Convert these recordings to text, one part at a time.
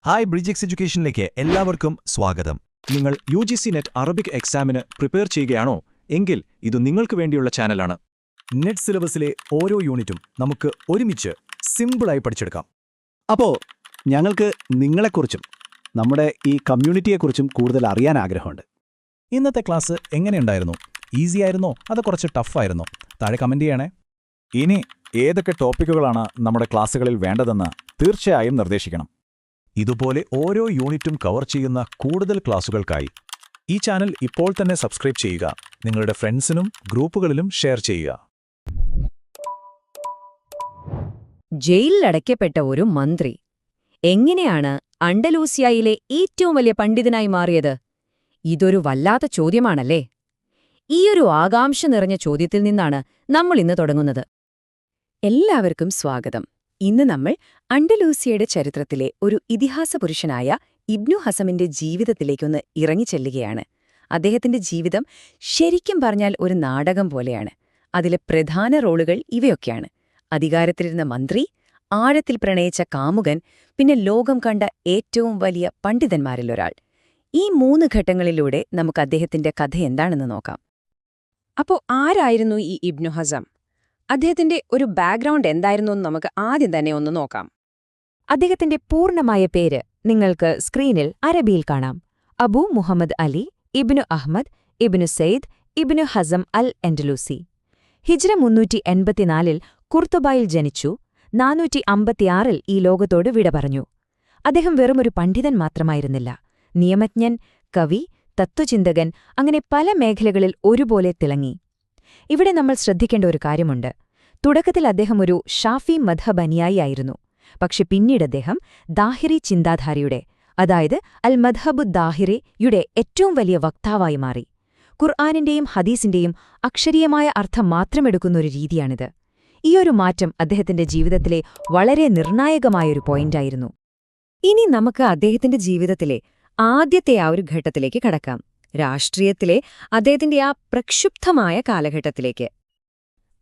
Hi bridge എഡ്യൂക്കേഷനിലേക്ക് എല്ലാവർക്കും സ്വാഗതം. നിങ്ങൾ UGC നെറ്റ് അറബിക് എക്സാമിന് പ്രിപ്പയർ ചെയ്യുകയാണോ എങ്കിൽ ഇത് നിങ്ങൾക്ക് വേണ്ടിയുള്ള ചാനലാണ്. നെറ്റ് സിലബസിലെ ഓരോ യൂണിറ്റും നമുക്ക് ഒരുമിച്ച് സിമ്പിളായി പഠിച്ചെടുക്കാം. അപ്പോൾ ഞങ്ങൾക്ക് നിങ്ങളെക്കുറിച്ചും നമ്മുടെ ഈ കമ്മ്യൂണിറ്റിയെക്കുറിച്ചും കൂടുതൽ അറിയാൻ ആഗ്രഹമുണ്ട്. ഇന്നത്തെ ക്ലാസ് എങ്ങനെയുണ്ടായിരുന്നു? ഈസി ആയിരുന്നോ അതോ കുറച്ച് ടഫായിരുന്നോ? താഴെ കമന്റ് ചെയ്യണേ. ഇനി ഏതൊക്കെ ടോപ്പിക്കുകളാണ് നമ്മുടെ ക്ലാസ്സുകളിൽ വേണ്ടതെന്ന് തീർച്ചയായും നിർദ്ദേശിക്കണം. ഇതുപോലെ ഓരോ യൂണിറ്റും കവർ ചെയ്യുന്ന കൂടുതൽ ക്ലാസുകൾക്കായി ഈ ചാനൽ ഇപ്പോൾ തന്നെ സബ്സ്ക്രൈബ് ചെയ്യുക. നിങ്ങളുടെ ഫ്രണ്ട്സിനും ഗ്രൂപ്പുകളിലും ഷെയർ ചെയ്യുക. ജയിലിലടയ്ക്കപ്പെട്ട ഒരു മന്ത്രി എങ്ങനെയാണ് അണ്ടലൂസിയയിലെ ഏറ്റവും വലിയ പണ്ഡിതനായി മാറിയത്? ഇതൊരു വല്ലാത്ത ചോദ്യമാണല്ലേ? ഈയൊരു ആകാംക്ഷ നിറഞ്ഞ ചോദ്യത്തിൽ നിന്നാണ് നമ്മൾ ഇന്ന് തുടങ്ങുന്നത്. എല്ലാവർക്കും സ്വാഗതം. ഇന്ന് നമ്മൾ അണ്ടലൂസിയയുടെ ചരിത്രത്തിലെ ഒരു ഇതിഹാസ പുരുഷനായ ഇബ്നു ഹസമിന്റെ ജീവിതത്തിലേക്കൊന്ന് ഇറങ്ങിച്ചെല്ലുകയാണ്. അദ്ദേഹത്തിന്റെ ജീവിതം ശരിക്കും പറഞ്ഞാൽ ഒരു നാടകം പോലെയാണ്. അതിലെ പ്രധാന റോളുകൾ ഇവയൊക്കെയാണ്: അധികാരത്തിലിരുന്ന മന്ത്രി, ആഴത്തിൽ പ്രണയിച്ച കാമുകൻ, പിന്നെ ലോകം കണ്ട ഏറ്റവും വലിയ പണ്ഡിതന്മാരിലൊരാൾ. ഈ 3 ഘട്ടങ്ങളിലൂടെ നമുക്ക് അദ്ദേഹത്തിന്റെ കഥ എന്താണെന്ന് നോക്കാം. അപ്പോ ആരായിരുന്നു ഈ ഇബ്നു ഹസം? അദ്ദേഹത്തിന്റെ ഒരു ബാക്ക്ഗ്രൗണ്ട് എന്തായിരുന്നു എന്ന് നമുക്ക് ആദ്യം തന്നെ ഒന്ന് നോക്കാം. അദ്ദേഹത്തിന്റെ പൂർണ്ണമായ പേര് നിങ്ങൾക്ക് സ്ക്രീനിൽ അറബിയിൽ കാണാം. അബൂ മുഹമ്മദ് അലി ഇബ്നു അഹ്മദ് ഇബ്നു സെയ്ദ് ഇബ്നു ഹസം അൽ അൻഡലൂസി. ഹിജ്ര 384 കുർത്തുബായിൽ ജനിച്ചു. 456 ഈ ലോകത്തോട് വിട പറഞ്ഞു. അദ്ദേഹം വെറുമൊരു പണ്ഡിതൻ മാത്രമായിരുന്നില്ല. നിയമജ്ഞൻ, കവി, തത്വചിന്തകൻ, അങ്ങനെ പല മേഖലകളിൽ ഒരുപോലെ തിളങ്ങി. ഇവിടെ നമ്മൾ ശ്രദ്ധിക്കേണ്ട ഒരു കാര്യമുണ്ട്. തുടക്കത്തിൽ അദ്ദേഹം ഒരു ഷാഫി മദ്ഹബ് അനുയായിയായിരുന്നു. പക്ഷെ പിന്നീട് അദ്ദേഹം ദാഹിറി ചിന്താധാരയുടെ, അതായത് അൽ മദ്ഹബു ദാഹിറിയുടെ ഏറ്റവും വലിയ വക്താവായി മാറി. ഖുർആനിന്റെയും ഹദീസിന്റെയും അക്ഷരീയമായ അർത്ഥം മാത്രമെടുക്കുന്നൊരു രീതിയാണിത്. ഈയൊരു മാറ്റം അദ്ദേഹത്തിന്റെ ജീവിതത്തിലെ വളരെ നിർണായകമായൊരു പോയിന്റായിരുന്നു. ഇനി നമുക്ക് അദ്ദേഹത്തിന്റെ ജീവിതത്തിലെ ആദ്യത്തെ ആ ഒരു ഘട്ടത്തിലേക്ക് കടക്കാം. രാഷ്ട്രീയത്തിലെ അദ്ദേഹത്തിന്റെ ആ പ്രക്ഷുബ്ധമായ കാലഘട്ടത്തിലേക്ക്.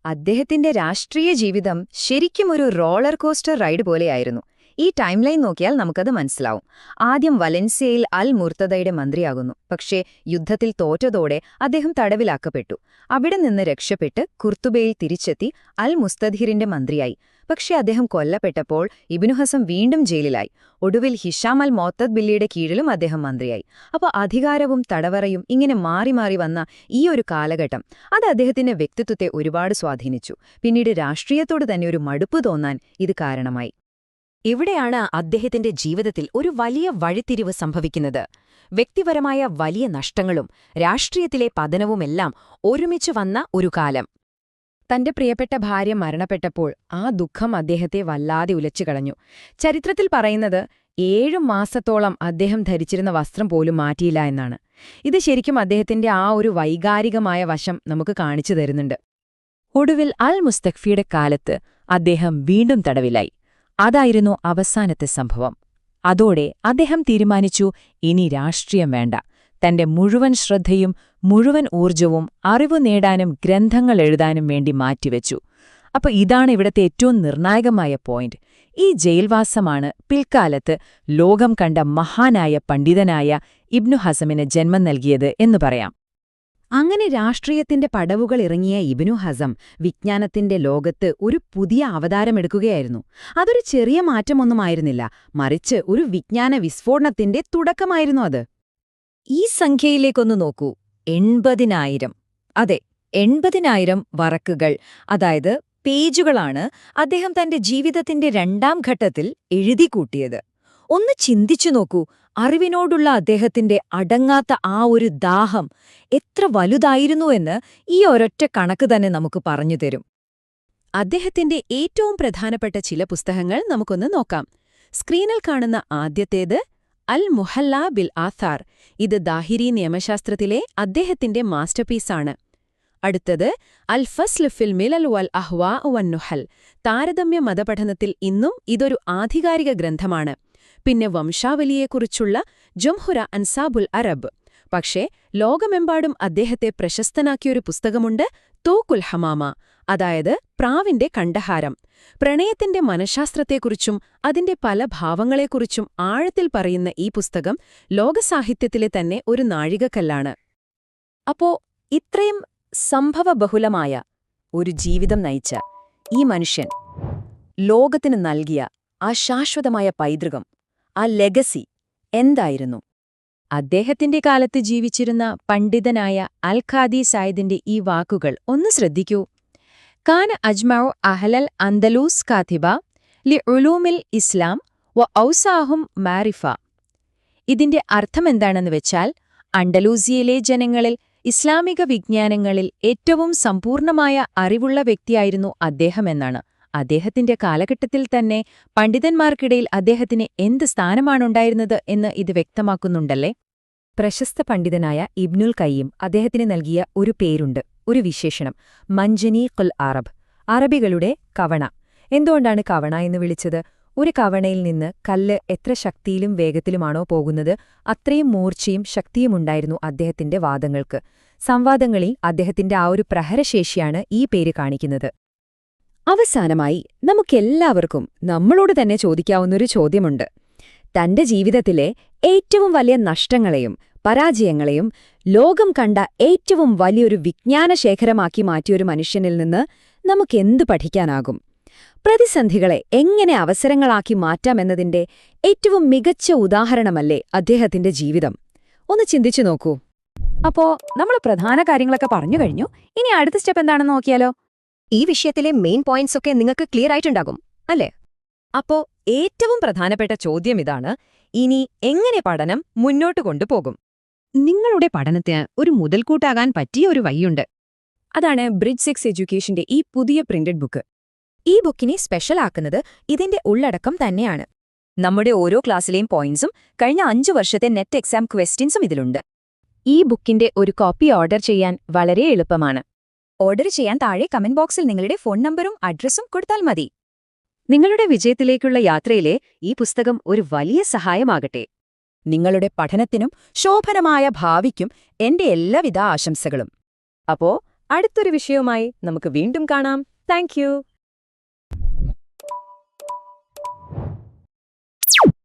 അദ്ദേഹത്തിന്റെ രാഷ്ട്രീയ ജീവിതം ശരിക്കും ഒരു റോളർ കോസ്റ്റർ റൈഡ് പോലെയായിരുന്നു. ഈ ടൈം ലൈൻ നോക്കിയാൽ നമുക്കത് മനസ്സിലാവും. ആദ്യം വലൻസിയയിൽ അൽ മുർത്തദയുടെ മന്ത്രിയാകുന്നു. പക്ഷേ യുദ്ധത്തിൽ തോറ്റതോടെ അദ്ദേഹം തടവിലാക്കപ്പെട്ടു. അവിടെ നിന്ന് രക്ഷപ്പെട്ട് കുർത്തുബയിൽ തിരിച്ചെത്തി അൽ മുസ്തദ്ഹിറിന്റെ മന്ത്രിയായി. പക്ഷേ അദ്ദേഹം കൊല്ലപ്പെട്ടപ്പോൾ ഇബ്നു ഹസം വീണ്ടും ജയിലിലായി. ഒടുവിൽ ഹിഷാം അൽ മോത്തദ് ബില്ലിയുടെ കീഴിലും അദ്ദേഹം മന്ത്രിയായി. അപ്പോൾ അധികാരവും തടവറയും ഇങ്ങനെ മാറി മാറി വന്ന ഈ ഒരു കാലഘട്ടം അത് അദ്ദേഹത്തിന്റെ വ്യക്തിത്വത്തെ ഒരുപാട് സ്വാധീനിച്ചു. പിന്നീട് രാഷ്ട്രീയത്തോട് തന്നെ ഒരു മടുപ്പ് തോന്നാൻ ഇത് കാരണമായി. ഇവിടെയാണ് അദ്ദേഹത്തിന്റെ ജീവിതത്തിൽ ഒരു വലിയ വഴിത്തിരിവ് സംഭവിക്കുന്നത്. വ്യക്തിപരമായ വലിയ നഷ്ടങ്ങളും രാഷ്ട്രീയത്തിലെ പതനവുമെല്ലാം ഒരുമിച്ച് വന്ന ഒരു കാലം. തന്റെ പ്രിയപ്പെട്ട ഭാര്യ മരണപ്പെട്ടപ്പോൾ ആ ദുഃഖം അദ്ദേഹത്തെ വല്ലാതെ ഉലച്ചുകളഞ്ഞു. ചരിത്രത്തിൽ പറയുന്നത് 7 മാസത്തോളം അദ്ദേഹം ധരിച്ചിരുന്ന വസ്ത്രം പോലും മാറ്റിയില്ല എന്നാണ്. ഇത് ശരിക്കും അദ്ദേഹത്തിന്റെ ആ ഒരു വൈകാരികമായ വശം നമുക്ക് കാണിച്ചു തരുന്നുണ്ട്. ഒടുവിൽ അൽ മുസ്തഖ്ഫിയുടെ കാലത്ത് അദ്ദേഹം വീണ്ടും തടവിലായി. അതായിരുന്നു അവസാനത്തെ സംഭവം. അതോടെ അദ്ദേഹം തീരുമാനിച്ചു, ഇനി രാഷ്ട്രീയം വേണ്ട. തന്റെ മുഴുവൻ ശ്രദ്ധയും മുഴുവൻ ഊർജവും അറിവു നേടാനും ഗ്രന്ഥങ്ങൾ എഴുതാനും വേണ്ടി മാറ്റിവെച്ചു. അപ്പൊ ഇതാണ് ഇവിടത്തെ ഏറ്റവും നിർണായകമായ പോയിന്റ്. ഈ ജയിൽവാസമാണ് പിൽക്കാലത്ത് ലോകം കണ്ട മഹാനായ പണ്ഡിതനായ ഇബ്നു ഹസമിന് ജന്മം നൽകിയത് എന്ന് പറയാം. അങ്ങനെ രാഷ്ട്രീയത്തിന്റെ പടവുകൾ ഇറങ്ങിയ ഇബ്നു ഹസം വിജ്ഞാനത്തിന്റെ ലോകത്ത് ഒരു പുതിയ അവതാരമെടുക്കുകയായിരുന്നു. അതൊരു ചെറിയ മാറ്റമൊന്നുമായിരുന്നില്ല, മറിച്ച് ഒരു വിജ്ഞാന വിസ്ഫോടനത്തിന്റെ തുടക്കമായിരുന്നു അത്. ഈ സംഖ്യയിലേക്കൊന്നു നോക്കൂ. 80,000. അതെ, 80,000 വറക്കുകൾ, അതായത് പേജുകളാണ് അദ്ദേഹം തന്റെ ജീവിതത്തിന്റെ 2ാം ഘട്ടത്തിൽ എഴുതിക്കൂട്ടിയത്. ഒന്ന് ചിന്തിച്ചു നോക്കൂ. അറിവിനോടുള്ള അദ്ദേഹത്തിന്റെ അടങ്ങാത്ത ആ ഒരു ദാഹം എത്ര വലുതായിരുന്നുവെന്ന് ഈ ഒരൊറ്റ കണക്ക് തന്നെ നമുക്ക് പറഞ്ഞുതരും. അദ്ദേഹത്തിന്റെ ഏറ്റവും പ്രധാനപ്പെട്ട ചില പുസ്തകങ്ങൾ നമുക്കൊന്ന് നോക്കാം. സ്ക്രീനിൽ കാണുന്ന ആദ്യത്തേത് അൽ മുഹല്ല ബിൽ ആഥാർ. ഇത് ദാഹിരി നിയമശാസ്ത്രത്തിലെ അദ്ദേഹത്തിന്റെ മാസ്റ്റർപീസാണ്. അടുത്തത് അൽ ഫസ്ൽ ഫിൽ മിലൽ വൽ അഹ്വാ വൻ നുഹൽ. താരതമ്യ മതപഠനത്തിൽ ഇന്നും ഇതൊരു ആധികാരിക ഗ്രന്ഥമാണ്. പിന്നെ വംശാവലിയെക്കുറിച്ചുള്ള ജംഹുര അൻസാബുൽ അറബ്. പക്ഷേ ലോകമെമ്പാടും അദ്ദേഹത്തെ പ്രശസ്തനാക്കിയൊരു പുസ്തകമുണ്ട്, തോക്കുൽ ഹമാമ. അതായത് പ്രാവിന്റെ കണ്ഠഹാരം. പ്രണയത്തിന്റെ മനഃശാസ്ത്രത്തെക്കുറിച്ചും അതിന്റെ പല ഭാവങ്ങളെക്കുറിച്ചും ആഴത്തിൽ പറയുന്ന ഈ പുസ്തകം ലോകസാഹിത്യത്തിലെ തന്നെ ഒരു നാഴികക്കല്ലാണ്. അപ്പോ ഇത്രയും സംഭവബഹുലമായ ഒരു ജീവിതം നയിച്ച ഈ മനുഷ്യൻ ലോകത്തിന് നൽകിയ ആ ശാശ്വതമായ പൈതൃകം, ആ ലെഗസി എന്തായിരുന്നു? അദ്ദേഹത്തിന്റെ കാലത്ത് ജീവിച്ചിരുന്ന പണ്ഡിതനായ അൽ-ഖാദി സായിദിന്റെ ഈ വാക്കുകൾ ഒന്ന് ശ്രദ്ധിക്കൂ. കാന അജ്മഉ അഹ്ലൽ അന്തലൂസ് കാതിബ ലി ഉലൂമിൽ ഇസ്ലാം വ ഔസാഹും മാരിഫ. ഇതിന്റെ അർത്ഥമെന്താണെന്ന് വെച്ചാൽ, അണ്ടലൂസിയയിലെ ജനങ്ങളിൽ ഇസ്ലാമിക വിജ്ഞാനങ്ങളിൽ ഏറ്റവും സമ്പൂർണമായ അറിവുള്ള വ്യക്തിയായിരുന്നു അദ്ദേഹമെന്നാണ്. അദ്ദേഹത്തിന്റെ കാലഘട്ടത്തിൽ തന്നെ പണ്ഡിതന്മാർക്കിടയിൽ അദ്ദേഹത്തിന് എന്ത് സ്ഥാനമാണുണ്ടായിരുന്നത് എന്ന് ഇത് വ്യക്തമാക്കുന്നുണ്ടല്ലേ? പ്രശസ്ത പണ്ഡിതനായ ഇബ്നുൽ ഖയ്യിം അദ്ദേഹത്തിന് നൽകിയ ഒരു പേരുണ്ട്, ഒരു വിശേഷണം: മഞ്ജനീഖുൽ അറബ്, അറബികളുടെ കവണ. എന്തുകൊണ്ടാണ് കവണ എന്ന് വിളിച്ചത്? ഒരു കവണയിൽ നിന്ന് കല്ല് എത്ര ശക്തിയിലും വേഗത്തിലുമാണോ പോകുന്നത്, അത്രയും മൂർച്ചയും ശക്തിയുമുണ്ടായിരുന്നു അദ്ദേഹത്തിന്റെ വാദങ്ങൾക്ക്. സംവാദങ്ങളിൽ അദ്ദേഹത്തിന്റെ ആ ഒരു പ്രഹരശേഷിയാണ് ഈ പേര് കാണിക്കുന്നത്. അവസാനമായി നമുക്കെല്ലാവർക്കും നമ്മളോട് തന്നെ ചോദിക്കാവുന്നൊരു ചോദ്യമുണ്ട്. തന്റെ ജീവിതത്തിലെ ഏറ്റവും വലിയ നഷ്ടങ്ങളെയും പരാജയങ്ങളെയും ലോകം കണ്ട ഏറ്റവും വലിയൊരു വിജ്ഞാനശേഖരമാക്കി മാറ്റിയൊരു മനുഷ്യനിൽ നിന്ന് നമുക്കെന്ത് പഠിക്കാനാകും? പ്രതിസന്ധികളെ എങ്ങനെ അവസരങ്ങളാക്കി മാറ്റാമെന്നതിന്റെ ഏറ്റവും മികച്ച ഉദാഹരണമല്ലേ അദ്ദേഹത്തിന്റെ ജീവിതം? ഒന്ന് ചിന്തിച്ചു നോക്കൂ. അപ്പോ നമ്മൾ പ്രധാന കാര്യങ്ങളൊക്കെ പറഞ്ഞു കഴിഞ്ഞു. ഇനി അടുത്ത സ്റ്റെപ്പ് എന്താണെന്ന് നോക്കിയാലോ? ഈ വിഷയത്തിലെ മെയിൻ പോയിന്റ്സ് ഒക്കെ നിങ്ങൾക്ക് ക്ലിയർ ആയിട്ടുണ്ടാകും, അല്ലേ? അപ്പോ ഏറ്റവും പ്രധാനപ്പെട്ട ചോദ്യം ഇതാണ്: ഇനി എങ്ങനെ പഠനം മുന്നോട്ട് കൊണ്ടുപോകും? നിങ്ങളുടെ പഠനത്തിന് ഒരു മുതൽക്കൂട്ടാകാൻ പറ്റിയ ഒരു വഴിയുണ്ട്. അതാണ് ബ്രിഡ്ജ് 6 എഡ്യൂക്കേഷന്റെ ഈ പുതിയ പ്രിന്റഡ് ബുക്ക്. ഈ ബുക്കിനെ സ്പെഷ്യൽ ആക്കുന്നത് ഇതിന്റെ ഉള്ളടക്കം തന്നെയാണ്. നമ്മുടെ ഓരോ ക്ലാസ്സിലെയും പോയിന്റ്സും കഴിഞ്ഞ 5 വർഷത്തെ നെറ്റ് എക്സാം ക്വസ്റ്റ്യൻസും ഇതിലുണ്ട്. ഈ ബുക്കിന്റെ ഒരു കോപ്പി ഓർഡർ ചെയ്യാൻ വളരെ എളുപ്പമാണ്. ഓർഡർ ചെയ്യാൻ താഴെ കമന്റ് ബോക്സിൽ നിങ്ങളുടെ ഫോൺ നമ്പറും അഡ്രസ്സും കൊടുത്താൽ മതി. നിങ്ങളുടെ വിജയത്തിലേക്കുള്ള യാത്രയിലെ ഈ പുസ്തകം ഒരു വലിയ സഹായമാകട്ടെ. നിങ്ങളുടെ പഠനത്തിനും ശോഭനമായ ഭാവിക്കും എന്റെ എല്ലാവിധ ആശംസകളും. അപ്പോ അടുത്തൊരു വിഷയവുമായി നമുക്ക് വീണ്ടും കാണാം. Thank you.